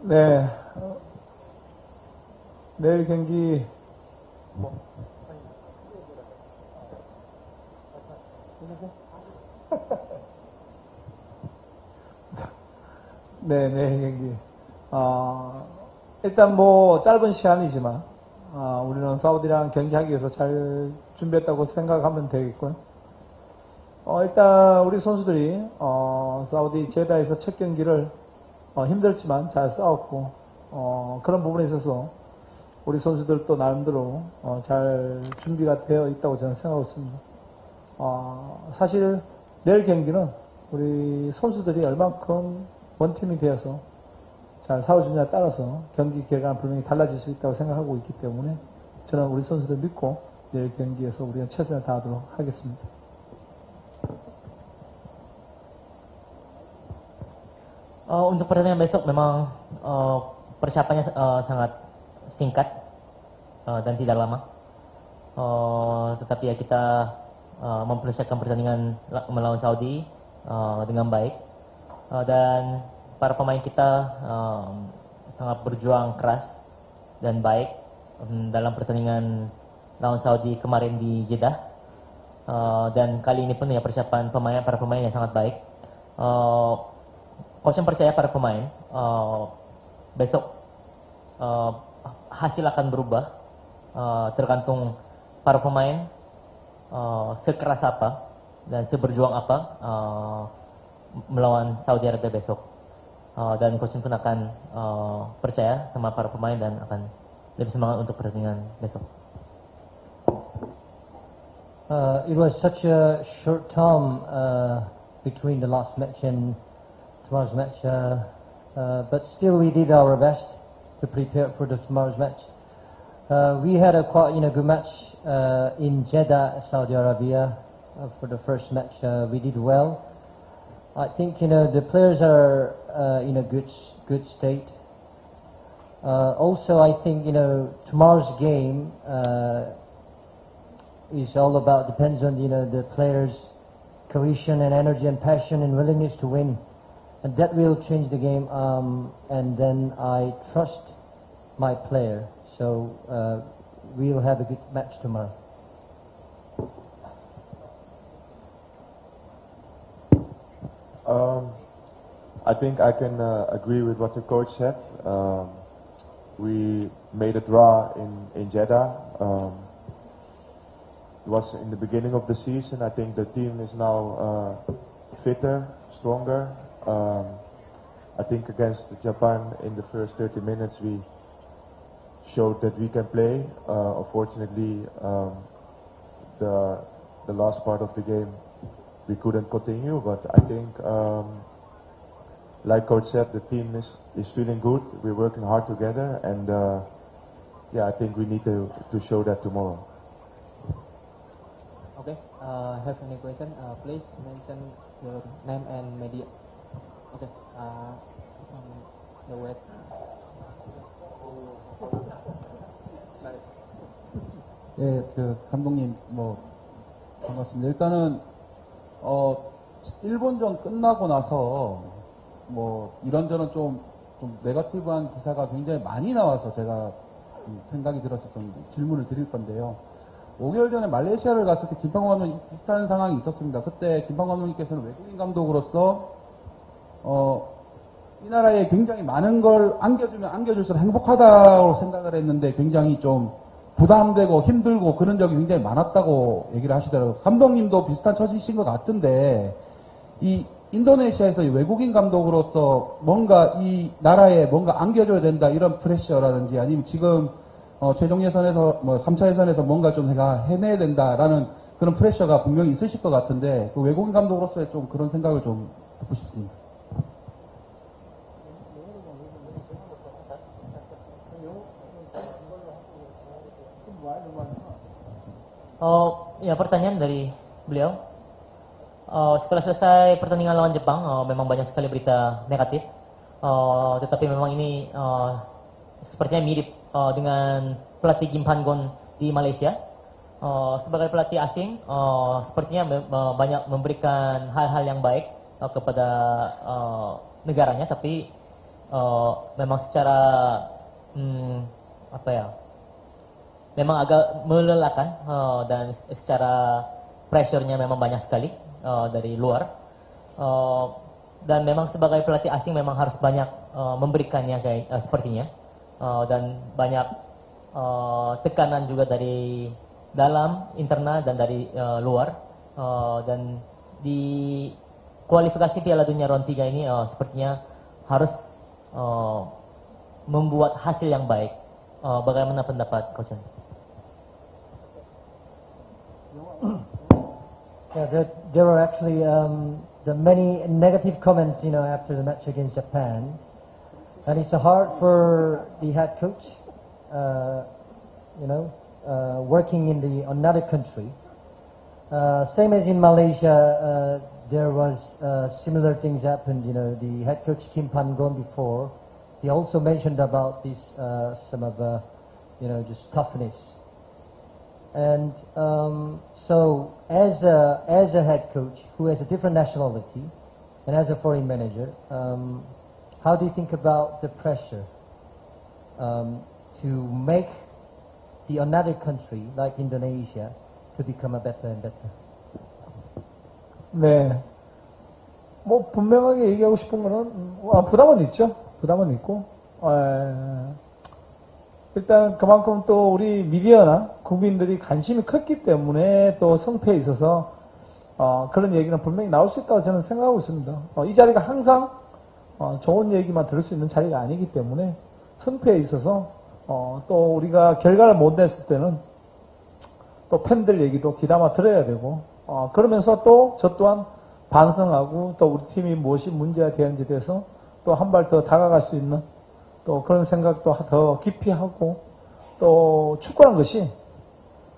네, 내일 경기 네, 내일 경기 일단 뭐 짧은 시간이지만 우리는 사우디랑 경기하기 위해서 잘 준비했다고 생각하면 되겠고요. 일단 우리 선수들이 사우디 제다에서 첫 경기를 힘들지만 잘 싸웠고 그런 부분에 있어서 우리 선수들도 나름대로 잘 준비가 되어 있다고 저는 생각하고 있습니다. 사실 내일 경기는 우리 선수들이 얼만큼 원팀이 되어서 잘 싸워주냐에 따라서 경기 결과는 분명히 달라질 수 있다고 생각하고 있기 때문에 저는 우리 선수들 믿고 내일 경기에서 우리가 최선을 다하도록 하겠습니다. Untuk pertandingan besok memang persiapannya sangat singkat dan tidak lama. Tetapi ya kita mempersiapkan pertandingan melawan Saudi dengan baik. Dan para pemain kita sangat berjuang keras dan baik dalam pertandingan lawan Saudi kemarin di Jeddah. Dan kali ini pun ya persiapan para pemain yang sangat baik. Coach yang percaya para pemain besok hasil akan berubah tergantung para pemain sekeras apa dan seberjuang apa melawan Saudi Arabia besok. Dan coach pun akan percaya sama para pemain dan akan lebih semangat untuk pertandingan besok. It was such a short time between the last match and tomorrow's match, but still we did our best to prepare for the tomorrow's match. We had a quite good match in Jeddah, Saudi Arabia, for the first match. We did well. I think the players are in a good state. Also, I think tomorrow's game is all about depends on the players' cohesion and energy and passion and willingness to win. And that will change the game, and then I trust my player. So we'll have a good match tomorrow. I think I can agree with what the coach said. We made a draw in Jeddah. It was in the beginning of the season. I think the team is now fitter, stronger. I think against Japan in the first 30 minutes we showed that we can play. Unfortunately, the last part of the game we couldn't continue, but I think like coach said, the team is feeling good. We're working hard together, and yeah, I think we need to show that tomorrow. Okay, have any question? Please mention your name and media. Okay, the wait. 예, 감독님 반갑습니다. 일단은 일본전 끝나고 나서 이런저런 좀 네거티브한 기사가 굉장히 많이 나와서 제가 생각이 들어서 좀 질문을 드릴 건데요. 5개월 전에 말레이시아를 갔을 때 김판국 감독님 비슷한 상황이 있었습니다. 그때 김판국 감독님께서는 외국인 감독으로서 이 나라에 굉장히 많은 걸 안겨주면 안겨줄수록 행복하다고 생각을 했는데 굉장히 좀 부담되고 힘들고 그런 적이 굉장히 많았다고 얘기를 하시더라고요. 감독님도 비슷한 처지신 것 같은데 이 인도네시아에서 이 외국인 감독으로서 뭔가 이 나라에 뭔가 안겨줘야 된다 이런 프레셔라든지 아니면 지금 최종 예선에서 3차 예선에서 뭔가 좀 해내야 된다라는 그런 프레셔가 분명히 있으실 것 같은데 그 외국인 감독으로서의 좀 그런 생각을 좀 듣고 싶습니다. Ya, pertanyaan dari beliau. Setelah selesai pertandingan lawan Jepang, memang banyak sekali berita negatif. Tetapi memang ini sepertinya mirip dengan pelatih Kim Pan-gon di Malaysia. Sebagai pelatih asing, sepertinya banyak memberikan hal-hal yang baik kepada negaranya. Tapi memang secara apa ya, memang agak melelahkan dan secara pressure-nya memang banyak sekali dari luar. Dan memang sebagai pelatih asing memang harus banyak memberikannya kayak sepertinya. Dan banyak tekanan juga dari dalam, internal dan dari luar. Dan di kualifikasi Piala Dunia round 3 ini sepertinya harus membuat hasil yang baik. Bagaimana pendapat Coach? Yeah, there were actually the many negative comments, after the match against Japan, and it's hard for the head coach, working in another country. Same as in Malaysia, there was similar things happened. The head coach Kim Pan-gon before, he also mentioned about this some of just toughness. And so, as a head coach who has a different nationality, and as a foreign manager, how do you think about the pressure to make another country like Indonesia to become a better and better? 네. 뭐 분명하게 얘기하고 싶은 거는 부담은 있죠. 부담은 있고. 일단 그만큼 또 우리 미디어나 국민들이 관심이 컸기 때문에 또 성패에 있어서 그런 얘기는 분명히 나올 수 있다고 저는 생각하고 있습니다. 이 자리가 항상 좋은 얘기만 들을 수 있는 자리가 아니기 때문에 성패에 있어서 또 우리가 결과를 못 냈을 때는 또 팬들 얘기도 귀담아 들어야 되고 그러면서 또 저 또한 반성하고 또 우리 팀이 무엇이 문제가 되었는지에 대해서 또 한 발 더 다가갈 수 있는 또 그런 생각도 더 깊이 하고 또 축구라는 것이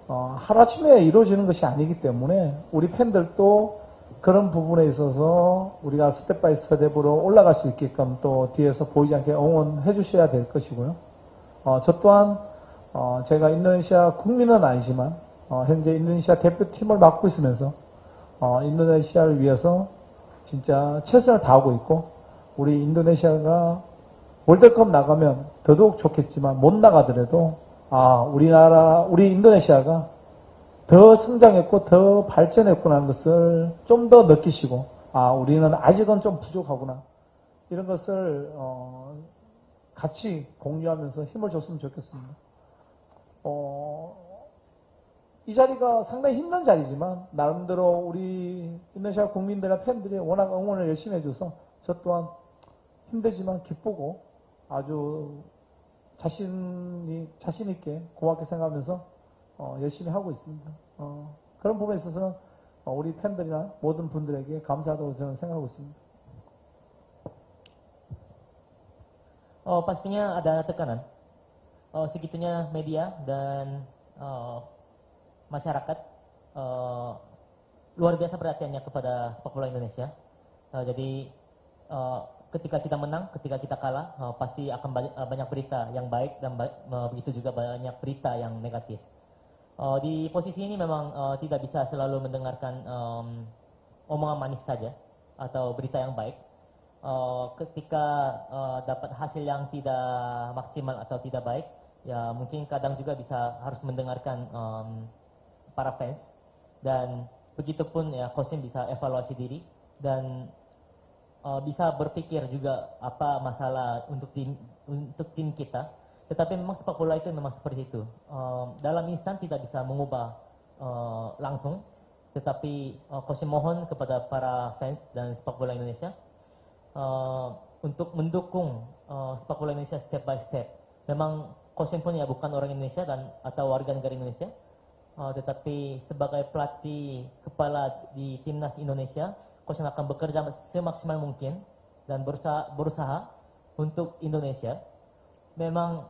하루아침에 이루어지는 것이 아니기 때문에 우리 팬들도 그런 부분에 있어서 우리가 스텝 바이 스텝으로 올라갈 수 있게끔 또 뒤에서 보이지 않게 응원해 주셔야 될 것이고요. 저 또한 제가 인도네시아 국민은 아니지만 현재 인도네시아 대표팀을 맡고 있으면서 인도네시아를 위해서 진짜 최선을 다하고 있고 우리 인도네시아가 월드컵 나가면 더더욱 좋겠지만 못 나가더라도 우리 인도네시아가 더 성장했고 더 발전했구나는 것을 좀 더 느끼시고 우리는 아직은 좀 부족하구나 이런 것을 같이 공유하면서 힘을 줬으면 좋겠습니다. 이 자리가 상당히 힘든 자리지만 나름대로 우리 인도네시아 국민들과 팬들이 워낙 응원을 열심히 해줘서 저 또한 힘들지만 기쁘고 아주 자신 있게 고맙게 생각하면서 열심히 하고 있습니다. 그런 부분에 있어서는 우리 팬들이나 모든 분들에게 감사하다고 저는 생각하고 있습니다. Pastinya ada tekanan. Segitunya media dan masyarakat luar biasa perhatiannya kepada sepak bola Indonesia. Jadi ketika kita menang, ketika kita kalah, pasti akan banyak berita yang baik dan begitu juga banyak berita yang negatif. Di posisi ini memang tidak bisa selalu mendengarkan omongan manis saja atau berita yang baik. Ketika dapat hasil yang tidak maksimal atau tidak baik, ya mungkin kadang juga harus mendengarkan para fans dan begitupun ya coach bisa evaluasi diri dan bisa berpikir juga apa masalah untuk tim kita. Tetapi memang sepak bola itu memang seperti itu. Dalam instan tidak bisa mengubah langsung. Tetapi coach mohon kepada para fans dan sepak bola Indonesia untuk mendukung sepak bola Indonesia step by step. Memang coach pun ya bukan orang Indonesia atau warga negara Indonesia. Tetapi sebagai pelatih kepala di timnas Indonesia, coach akan bekerja semaksimal mungkin dan berusaha untuk Indonesia. Memang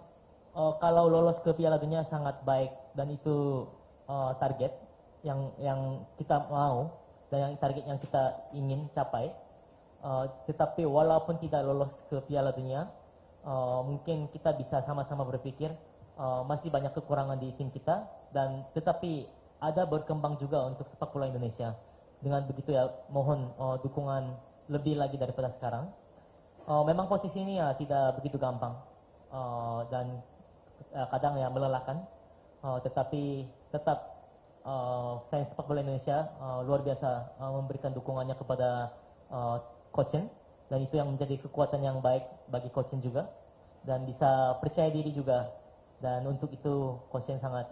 kalau lolos ke Piala Dunia sangat baik dan itu target yang kita mau dan target yang kita ingin capai. Tetapi walaupun tidak lolos ke Piala Dunia, mungkin kita bisa sama-sama berpikir masih banyak kekurangan di tim kita dan tetapi ada berkembang juga untuk sepak bola Indonesia. Dengan begitu ya mohon dukungan lebih lagi daripada sekarang. Memang posisi ini ya tidak begitu gampang dan kadang ya melelahkan. Tetapi tetap fans sepak bola Indonesia luar biasa memberikan dukungannya kepada Coach Shin, dan itu yang menjadi kekuatan yang baik bagi Coach Shin juga, dan bisa percaya diri juga, dan untuk itu Coach Shin sangat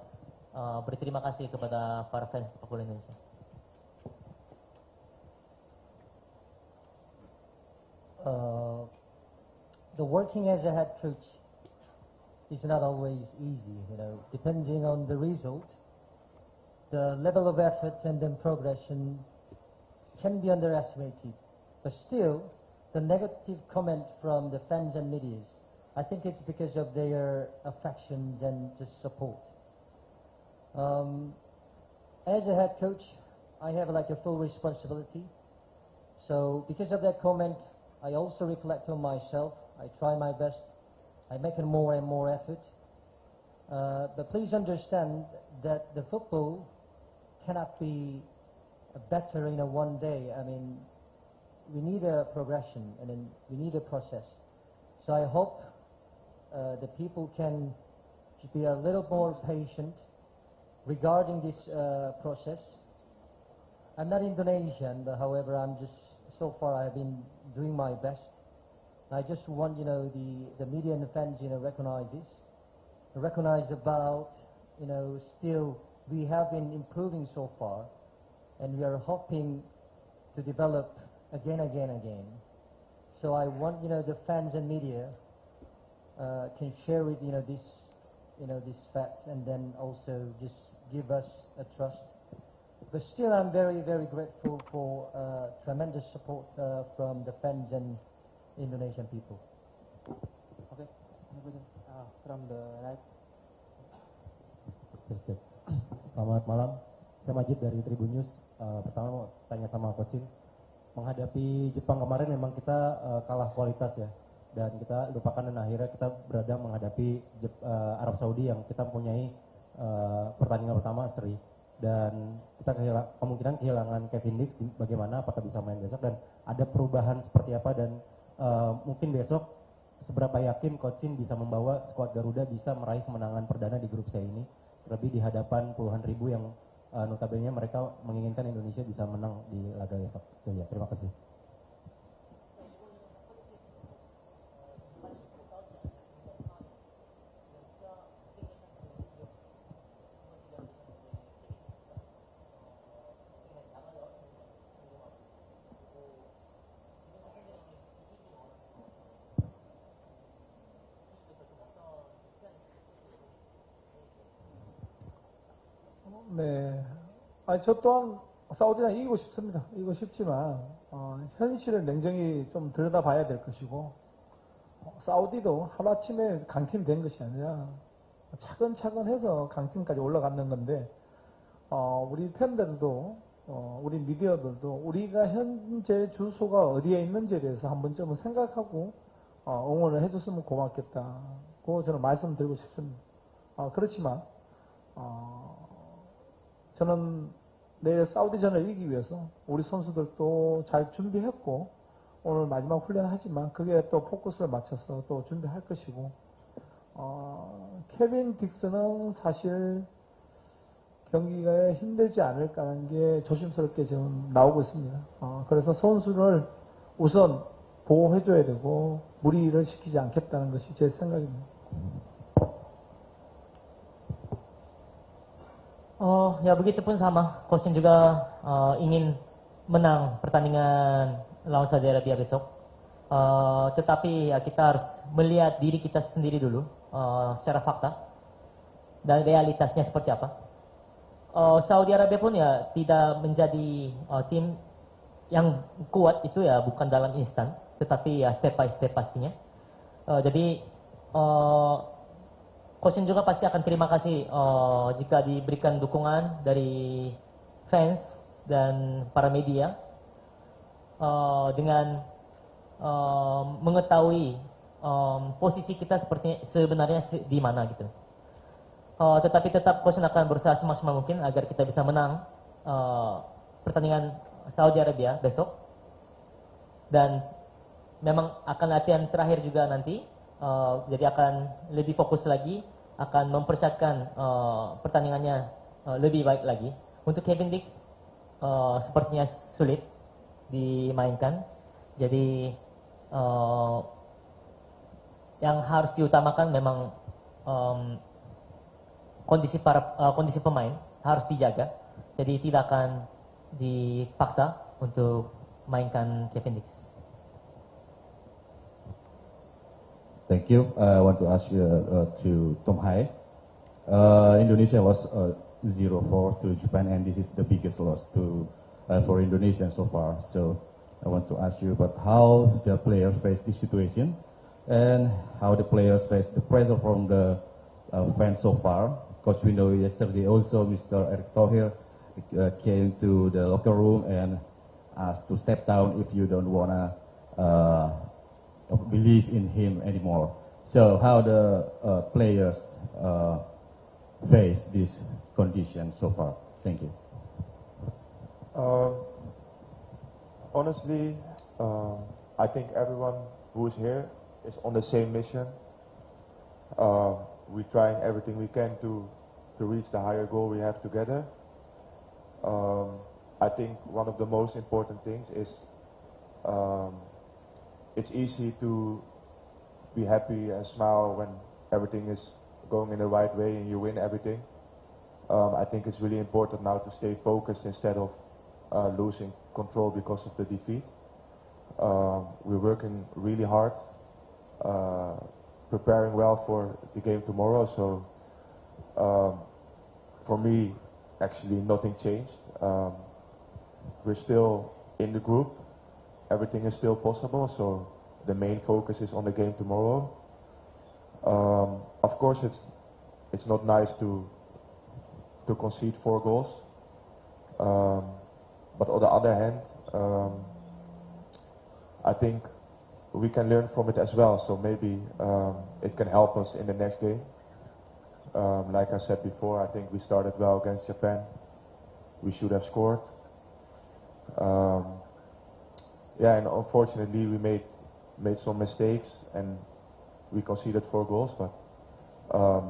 berterima kasih kepada para fans sepak bola Indonesia. The working as a head coach is not always easy, depending on the result, the level of effort and then progression can be underestimated. But still, the negative comment from the fans and medias, I think it's because of their affections and just support. As a head coach, I have like a full responsibility. So because of that comment, I also reflect on myself. I try my best. I make more and more effort. But please understand that the football cannot be better in a one day. I mean, we need a progression and then we need a process. So I hope the people can be a little more patient regarding this process. I'm not Indonesian, but however, so far I've been doing my best. I just want, the media and the fans, recognize this. Recognize about, still we have been improving so far, and we are hoping to develop again. So I want, the fans and media can share with, this fact, and then also just give us a trust. But still, I'm very, very grateful for tremendous support from the fans and Indonesian people. Okay, from the right. Selamat malam, saya Majid dari Tribun News. Pertama mau tanya sama Coach Shin, menghadapi Jepang kemarin memang kita kalah kualitas ya, dan kita lupakan dan akhirnya kita berada menghadapi Arab Saudi yang kita mempunyai pertandingan pertama seri, dan kita kemungkinan kehilangan Kevin Dix. Bagaimana, apakah bisa main besok dan ada perubahan seperti apa, dan mungkin besok seberapa yakin Coach Shin bisa membawa skuad Garuda bisa meraih kemenangan perdana di grup C ini, terlebih di hadapan puluhan ribu yang notabene mereka menginginkan Indonesia bisa menang di laga besok. Ya, terima kasih. 네. 저 또한 사우디랑 이기고 싶습니다. 이기고 싶지만, 현실을 냉정히 좀 들여다봐야 될 것이고, 사우디도 하루아침에 강팀 된 것이 아니라 차근차근 해서 강팀까지 올라가는 건데, 우리 팬들도, 우리 미디어들도 우리가 현재 주소가 어디에 있는지에 대해서 한 번쯤은 생각하고, 응원을 해줬으면 고맙겠다고 저는 말씀드리고 싶습니다. 그렇지만, 저는 내일 사우디전을 이기기 위해서 우리 선수들도 잘 준비했고, 오늘 마지막 훈련하지만 그게 또 포커스를 맞춰서 또 준비할 것이고, 케빈 딕스는 사실 경기가 힘들지 않을까 하는 게 조심스럽게 지금 나오고 있습니다. 그래서 선수를 우선 보호해줘야 되고 무리를 시키지 않겠다는 것이 제 생각입니다. Ya begitupun sama, Coach Shin juga ingin menang pertandingan lawan Saudi Arabia besok. Tetapi ya kita harus melihat diri kita sendiri dulu secara fakta dan realitasnya seperti apa. Saudi Arabia pun ya tidak menjadi tim yang kuat, itu ya bukan dalam instan, tetapi ya step by step pastinya. Jadi Coach Shin juga pasti akan terima kasih jika diberikan dukungan dari fans dan para media dengan mengetahui posisi kita sebenarnya di mana gitu. Tetapi tetap Coach Shin akan berusaha semaksimal mungkin agar kita bisa menang pertandingan Saudi Arabia besok, dan memang akan latihan terakhir juga nanti, jadi akan lebih fokus lagi, akan mempersiapkan pertandingannya lebih baik lagi. Untuk Kevin Dix sepertinya sulit dimainkan, jadi yang harus diutamakan memang kondisi pemain harus dijaga, jadi tidak akan dipaksa untuk mainkan Kevin Dix. Thank you. I want to ask you to Tom Hai. Indonesia lost 0-4 to Japan, and this is the biggest loss for Indonesia so far. So I want to ask you about how the players face this situation and how the players face the pressure from the fans so far. Because we know yesterday also Mr. Erick Thohir came to the locker room and asked to step down if you don't wanna believe in him anymore. So how the players face this condition so far? Thank you. Honestly, I think everyone who is here is on the same mission. We're trying everything we can to reach the higher goal we have together. I think one of the most important things is it's easy to be happy and smile when everything is going in the right way and you win everything. I think it's really important now to stay focused instead of losing control because of the defeat. We're working really hard, preparing well for the game tomorrow. So for me, actually nothing changed. We're still in the group. Everything is still possible, so the main focus is on the game tomorrow. Of course, it's not nice to concede 4 goals, but on the other hand, I think we can learn from it as well. So maybe it can help us in the next game. Like I said before, I think we started well against Japan. We should have scored. Yeah, and unfortunately we made some mistakes and we conceded 4 goals. But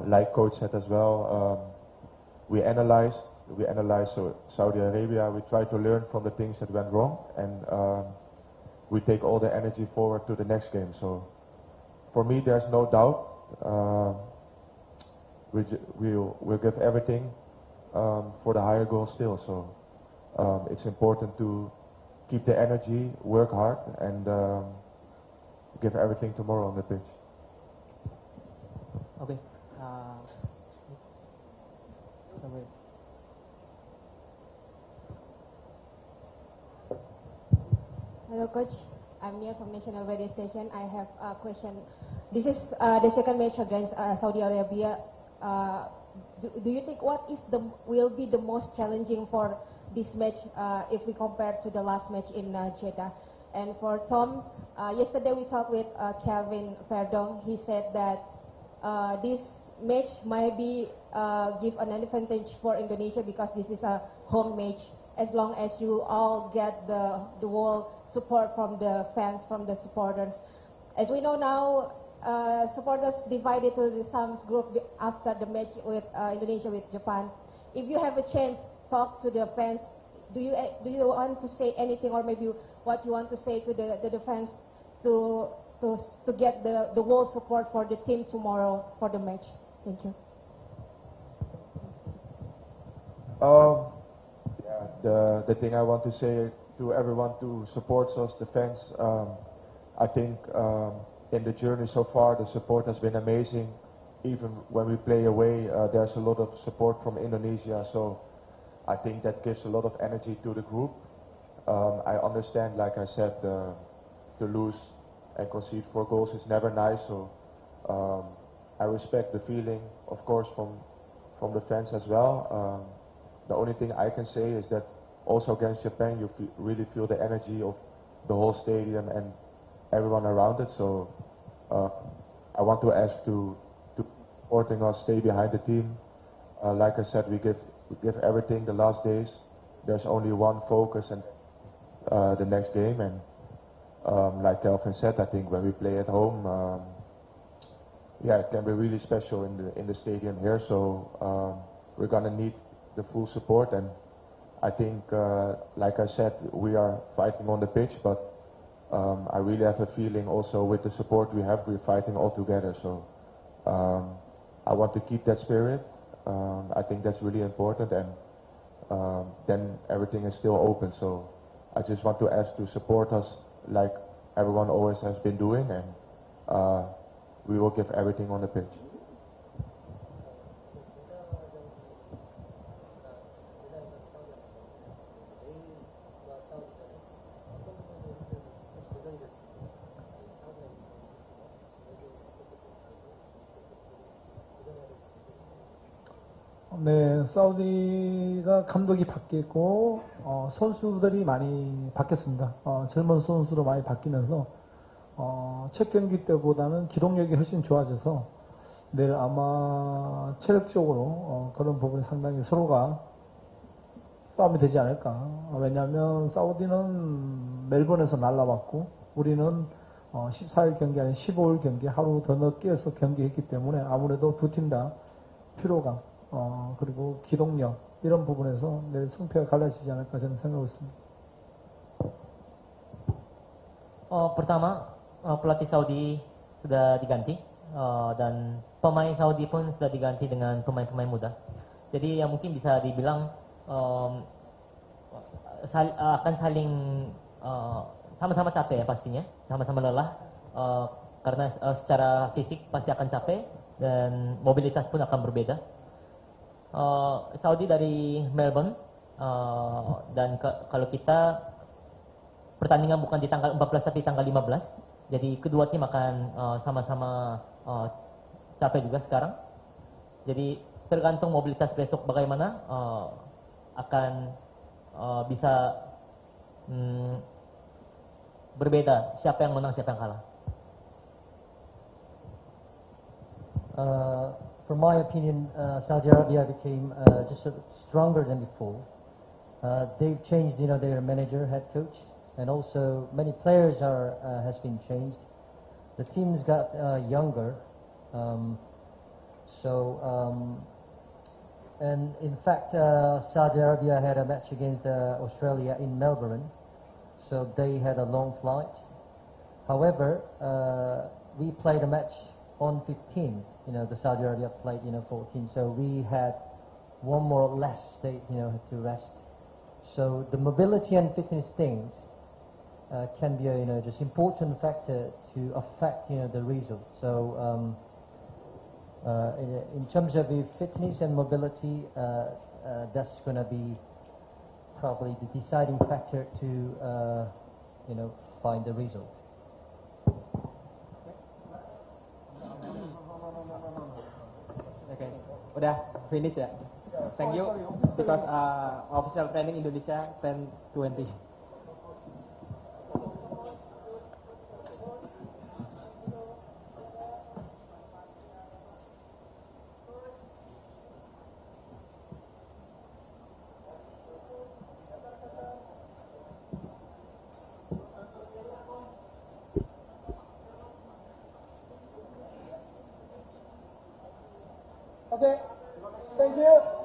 like coach said as well, we analyzed Saudi Arabia. We tried to learn from the things that went wrong, and we take all the energy forward to the next game. So for me, there's no doubt. We'll give everything for the higher goal still. So it's important to keep the energy, work hard, and give everything tomorrow on the pitch. Okay. Sorry. Hello, Coach. I'm Nia from National Radio Station. I have a question. This is the second match against Saudi Arabia. Do you think what will be the most challenging for this match if we compare to the last match in Jeddah? And for Tom, yesterday we talked with Kelvin Verdong. He said that this match might be give an advantage for Indonesia because this is a home match. As long as you all get the whole support from the fans, from the supporters. As we know now, supporters divided to the some group after the match with Indonesia with Japan. If you have a chance, talk to the fans. Do you want to say anything, or maybe what you want to say to the fans to get the whole support for the team tomorrow for the match? Thank you. Yeah, the thing I want to say to everyone who supports us, the fans, I think in the journey so far, the support has been amazing. Even when we play away, there's a lot of support from Indonesia, so I think that gives a lot of energy to the group. I understand, like I said, to lose and concede 4 goals is never nice, so I respect the feeling, of course, from the fans as well. The only thing I can say is that also against Japan, you really feel the energy of the whole stadium and everyone around it. So I want to ask to supporting us, stay behind the team. Like I said, we give everything the last days. There's only one focus, and the next game, and like Kelvin said, I think when we play at home, yeah, it can be really special in the stadium here. So we're gonna need the full support, and I think, like I said, we are fighting on the pitch, but I really have a feeling also with the support we have, we're fighting all together. So I want to keep that spirit. I think that's really important, and then everything is still open. So I just want to ask to support us like everyone always has been doing, and we will give everything on the pitch. 네, 사우디가 감독이 바뀌었고 선수들이 많이 바뀌었습니다. 젊은 선수로 많이 바뀌면서 첫 경기 때보다는 기동력이 훨씬 좋아져서 내일 아마 체력적으로 그런 부분이 상당히 서로가 싸움이 되지 않을까. 왜냐하면 사우디는 멜번에서 날라왔고 우리는 14일 경기 아닌 15일 경기 하루 더 늦게 해서 경기했기 때문에 아무래도 두 팀 다 피로감 그리고 기동력 이런 부분에서 내일 승패가 갈라지지 않을까 저는 생각하고 있습니다. Pertama, pelatih Saudi sudah diganti dan pemain Saudi pun sudah diganti dengan pemain-pemain muda. Jadi yang mungkin bisa dibilang akan saling sama-sama capek ya pastinya, sama-sama lelah karena secara fisik pasti akan capek dan mobilitas pun akan berbeda. Saudi dari Melbourne dan kalau kita pertandingan bukan di tanggal 14 tapi tanggal 15, jadi kedua tim akan sama-sama capek juga sekarang. Jadi tergantung mobilitas besok bagaimana akan bisa berbeda siapa yang menang siapa yang kalah. From my opinion, Saudi Arabia became just stronger than before. They've changed, their manager, head coach, and also many players has been changed. The teams got younger, and in fact, Saudi Arabia had a match against Australia in Melbourne, so they had a long flight. However, we played a match on 15. The Saudi Arabia played 14, so we had one more less day to rest. So the mobility and fitness things can be a just important factor to affect the result. So in terms of the fitness and mobility, that's going to be probably the deciding factor to find the result. Okay, udah finish ya. Thank you because official training Indonesia 10:20. Okay, thank you.